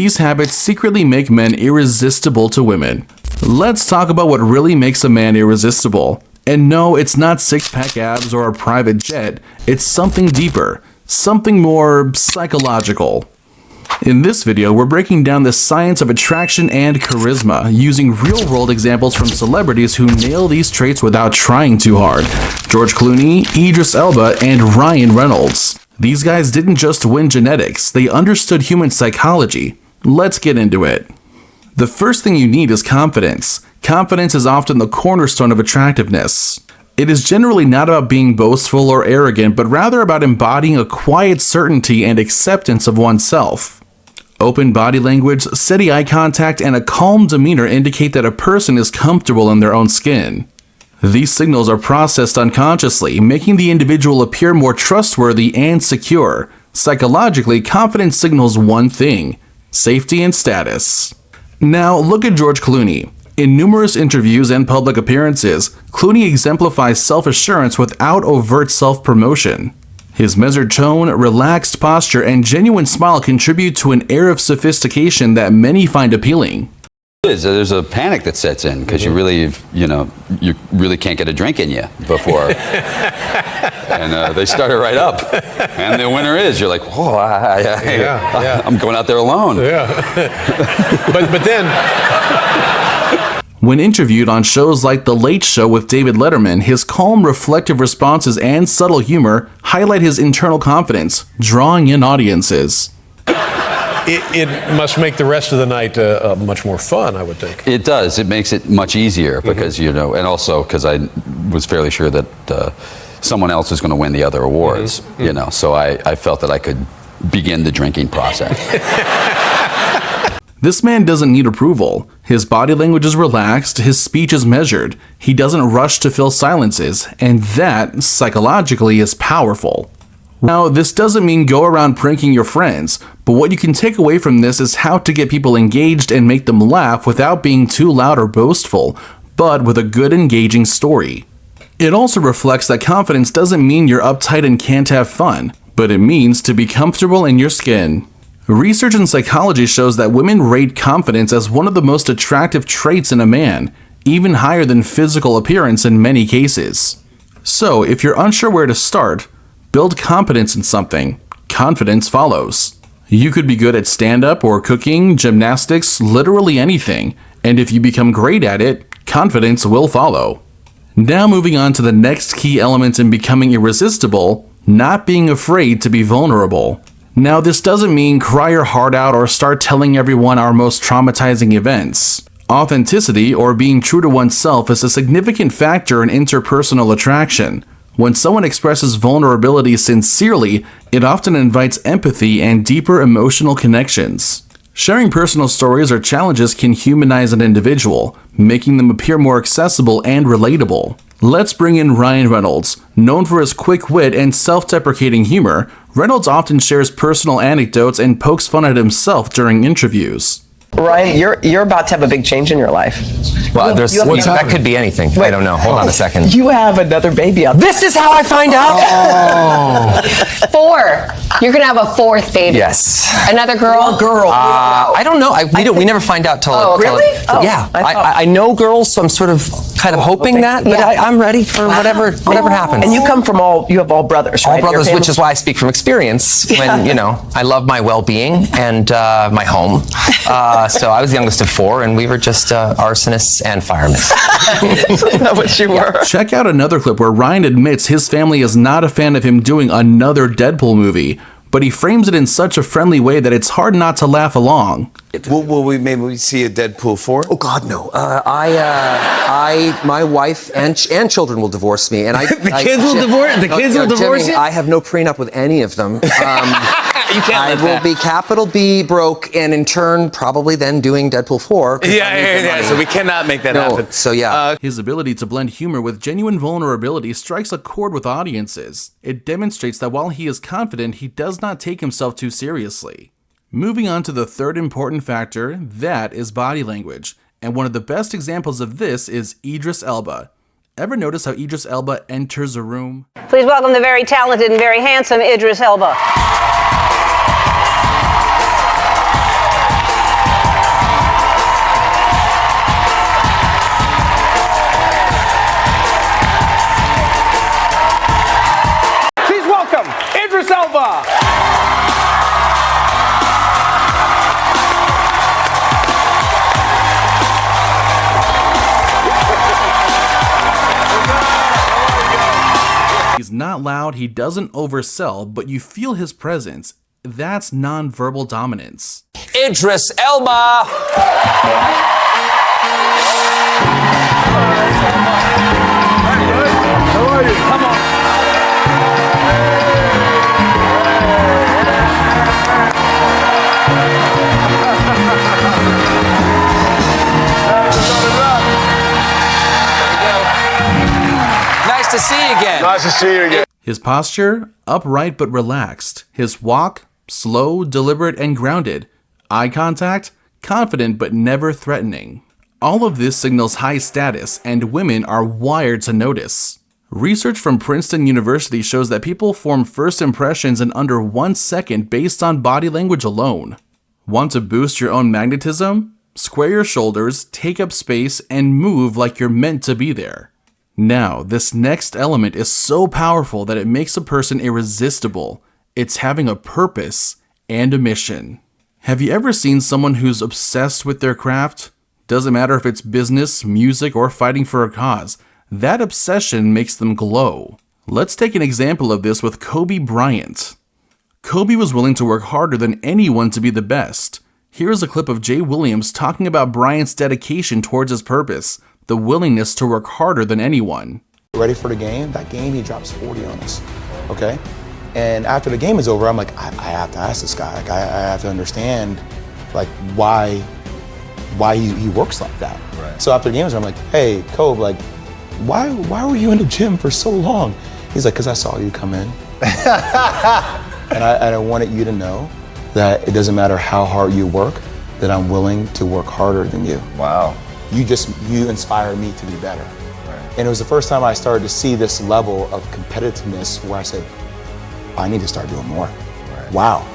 these habits secretly make men irresistible to women. Let's talk about what really makes a man irresistible. And no, it's not six-pack abs or a private jet. It's something deeper, something more psychological. In this video, we're breaking down the science of attraction and charisma, using real-world examples from celebrities who nail these traits without trying too hard. George Clooney, Idris Elba, and Ryan Reynolds. These guys didn't just win genetics, they understood human psychology. Let's get into it. The first thing you need is confidence. Confidence is often the cornerstone of attractiveness. It is generally not about being boastful or arrogant, but rather about embodying a quiet certainty and acceptance of oneself. Open body language, steady eye contact, and a calm demeanor indicate that a person is comfortable in their own skin. These signals are processed unconsciously, making the individual appear more trustworthy and secure. Psychologically, confidence signals one thing: safety and status. Now, look at George Clooney. In numerous interviews and public appearances, Clooney exemplifies self-assurance without overt self-promotion. His measured tone, relaxed posture, and genuine smile contribute to an air of sophistication that many find appealing. There's a panic that sets in because you really can't get a drink in you before. And they start it right up. And the winner is, you're like, whoa, I'm going out there alone. Yeah. but then... When interviewed on shows like The Late Show with David Letterman, his calm, reflective responses and subtle humor highlight his internal confidence, drawing in audiences. It must make the rest of the night much more fun, I would think. It does. It makes it much easier because, and also because I was fairly sure that someone else was going to win the other awards, so I felt that I could begin the drinking process. This man doesn't need approval. His body language is relaxed, his speech is measured, he doesn't rush to fill silences, and that, psychologically, is powerful. Now, this doesn't mean go around pranking your friends, but what you can take away from this is how to get people engaged and make them laugh without being too loud or boastful, but with a good, engaging story. It also reflects that confidence doesn't mean you're uptight and can't have fun, but it means to be comfortable in your skin. Research in psychology shows that women rate confidence as one of the most attractive traits in a man, even higher than physical appearance in many cases. So, if you're unsure where to start, build confidence in something. Confidence follows. You could be good at stand-up or cooking, gymnastics, literally anything, and if you become great at it, confidence will follow. Now moving on to the next key element in becoming irresistible, not being afraid to be vulnerable. Now, this doesn't mean cry your heart out or start telling everyone our most traumatizing events. Authenticity, or being true to oneself, is a significant factor in interpersonal attraction. When someone expresses vulnerability sincerely, it often invites empathy and deeper emotional connections. Sharing personal stories or challenges can humanize an individual, making them appear more accessible and relatable. Let's bring in Ryan Reynolds. Known for his quick wit and self-deprecating humor, Reynolds often shares personal anecdotes and pokes fun at himself during interviews. Ryan, you're about to have a big change in your life. Well, that could be anything. Wait, I don't know. Hold on a second. You have another baby out. This is how I find out? Oh. 4. You're going to have a 4th baby. Yes. Another girl? Girl. I don't know. We never find out till... Really? Yeah. I know girls, so I'm sort of kind of hoping that, but I'm ready for whatever happens. And you have all brothers, right? All brothers, which is why I speak from experience when, I love my well-being and my home. So I was the youngest of 4, and we were just arsonists and firemen. Isn't that what you were? Check out another clip where Ryan admits his family is not a fan of him doing another Deadpool movie, but he frames it in such a friendly way that it's hard not to laugh along. Will we maybe see a Deadpool 4? Oh God, no! My wife and children will divorce me, and The kids will divorce Jimmy, you? I have no prenup with any of them. You can't I will be capital B broke, and in turn, probably then doing Deadpool 4. Yeah. So we cannot make that happen. So yeah. His ability to blend humor with genuine vulnerability strikes a chord with audiences. It demonstrates that while he is confident, he does not take himself too seriously. Moving on to the third important factor, that is body language. And one of the best examples of this is Idris Elba. Ever notice how Idris Elba enters a room? Please welcome the very talented and very handsome Idris Elba. not loud, he doesn't oversell, but you feel his presence. That's nonverbal dominance. Idris Elba! How are you? Come on. Nice to see you again. Nice to see you again. His posture, upright but relaxed. His walk, slow, deliberate, and grounded. Eye contact, confident but never threatening. All of this signals high status, and women are wired to notice. Research from Princeton University shows that people form first impressions in under 1 second based on body language alone. Want to boost your own magnetism? Square your shoulders, take up space, and move like you're meant to be there. Now, this next element is so powerful that it makes a person irresistible. It's having a purpose and a mission. Have you ever seen someone who's obsessed with their craft? Doesn't matter if it's business, music, or fighting for a cause. That obsession makes them glow. Let's take an example of this with Kobe Bryant. Kobe was willing to work harder than anyone to be the best. Here's a clip of Jay Williams talking about Bryant's dedication towards his purpose, the willingness to work harder than anyone. Ready for the game? That game, he drops 40 on us, okay? And after the game is over, I'm like, I have to ask this guy. Like, I have to understand, like, why he works like that. Right. So after the game is over, I'm like, hey, Kobe, like, why were you in the gym for so long? He's like, because I saw you come in. And I wanted you to know that it doesn't matter how hard you work, that I'm willing to work harder than you. Wow. You inspire me to be better. Right. And it was the first time I started to see this level of competitiveness where I said, I need to start doing more. Right. Wow.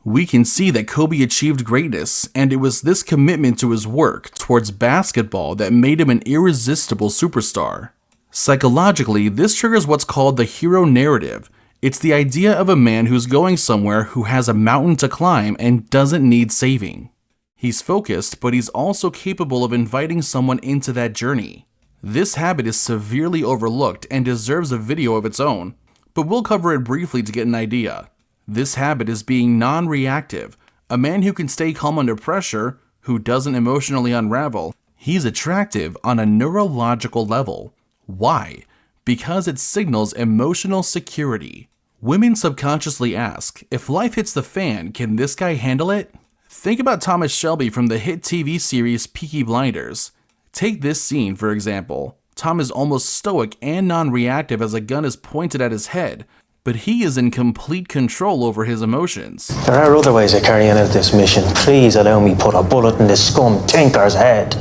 We can see that Kobe achieved greatness, and it was this commitment to his work towards basketball that made him an irresistible superstar. Psychologically, this triggers what's called the hero narrative. It's the idea of a man who's going somewhere who has a mountain to climb and doesn't need saving. He's focused, but he's also capable of inviting someone into that journey. This habit is severely overlooked and deserves a video of its own, but we'll cover it briefly to get an idea. This habit is being non-reactive, a man who can stay calm under pressure, who doesn't emotionally unravel. He's attractive on a neurological level. Why? Because it signals emotional security. Women subconsciously ask, if life hits the fan, can this guy handle it? Think about Thomas Shelby from the hit TV series Peaky Blinders. Take this scene, for example. Tom is almost stoic and non-reactive as a gun is pointed at his head, but he is in complete control over his emotions. There are other ways of carrying out this mission. Please allow me put a bullet in this scum tinker's head.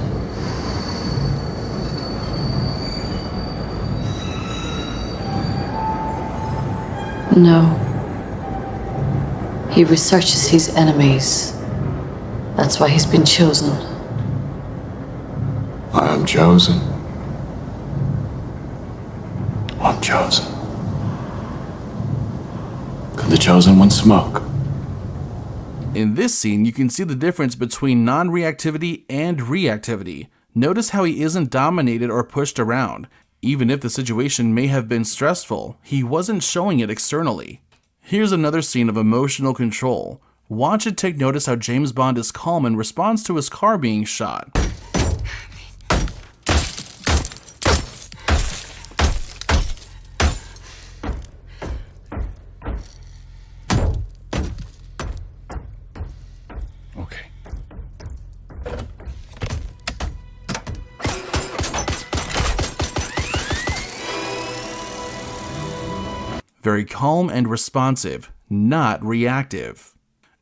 No. He researches his enemies. That's why he's been chosen. I am chosen. I'm chosen. Could the chosen one smoke? In this scene, you can see the difference between non-reactivity and reactivity. Notice how he isn't dominated or pushed around. Even if the situation may have been stressful, he wasn't showing it externally. Here's another scene of emotional control. Watch it take notice how James Bond is calm in response to his car being shot. Okay. Very calm and responsive, not reactive.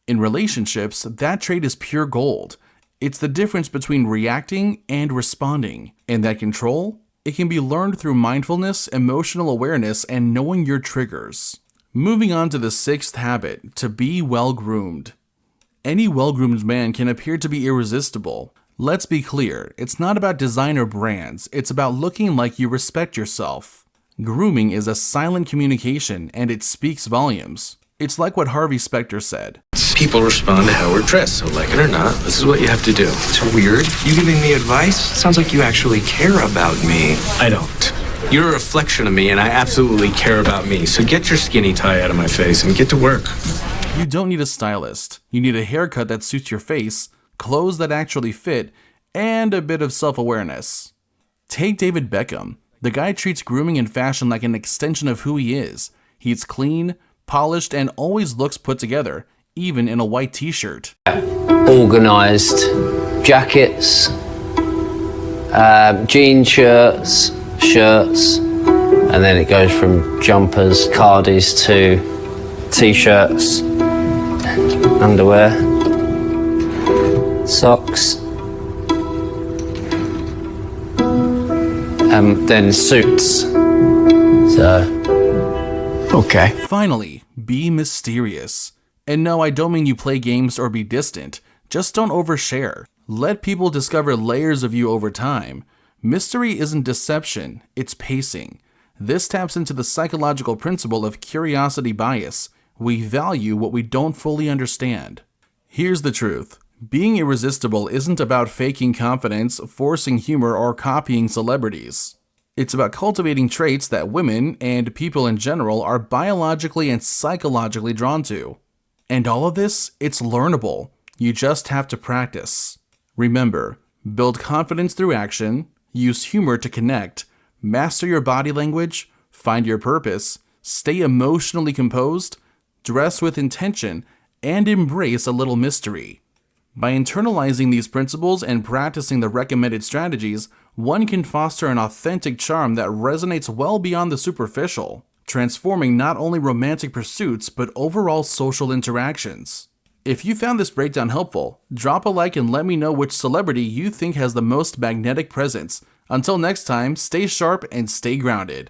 In relationships, that trait is pure gold. It's the difference between reacting and responding. And that control, it can be learned through mindfulness, emotional awareness, and knowing your triggers. Moving on to the sixth habit, to be well-groomed. Any well-groomed man can appear to be irresistible. Let's be clear, it's not about designer brands, it's about looking like you respect yourself. Grooming is a silent communication, and it speaks volumes. It's like what Harvey Specter said. People respond to how we're dressed, so like it or not, this is what you have to do. It's weird. You giving me advice? Sounds like you actually care about me. I don't. You're a reflection of me, and I absolutely care about me. So get your skinny tie out of my face and get to work. You don't need a stylist. You need a haircut that suits your face, clothes that actually fit, and a bit of self-awareness. Take David Beckham. The guy treats grooming and fashion like an extension of who he is. He's clean, polished, and always looks put together, even in a white t-shirt. Organised jackets, jean shirts, and then it goes from jumpers, cardies to t-shirts, underwear, socks, then suits. Okay. Finally, be mysterious. And no, I don't mean you play games or be distant. Just don't overshare. Let people discover layers of you over time. Mystery isn't deception, it's pacing. This taps into the psychological principle of curiosity bias. We value what we don't fully understand. Here's the truth. Being irresistible isn't about faking confidence, forcing humor, or copying celebrities. It's about cultivating traits that women, and people in general, are biologically and psychologically drawn to. And all of this, it's learnable. You just have to practice. Remember, build confidence through action, use humor to connect, master your body language, find your purpose, stay emotionally composed, dress with intention, and embrace a little mystery. By internalizing these principles and practicing the recommended strategies, one can foster an authentic charm that resonates well beyond the superficial, transforming not only romantic pursuits but overall social interactions. If you found this breakdown helpful, drop a like and let me know which celebrity you think has the most magnetic presence. Until next time, stay sharp and stay grounded.